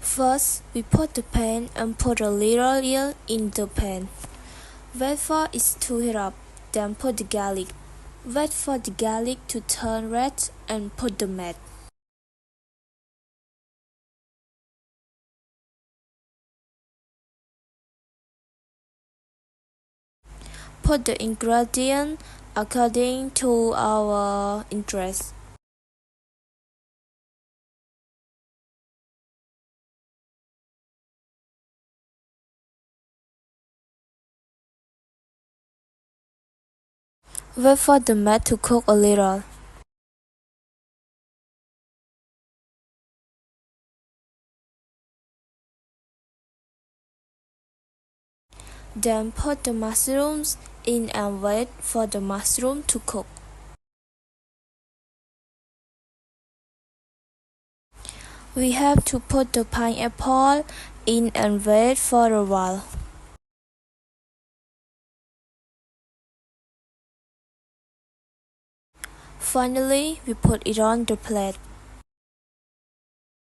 First, we put the pan and put a little oil in the pan. Wait for it to heat up, then put the garlic. Wait for the garlic to turn red and put the meat. Put the ingredients according to our interest. Wait for the meat to cook a little. Then put the mushrooms in and wait for the mushroom to cook. We have to put the pineapple in and wait for a while. Finally, we put it on the plate.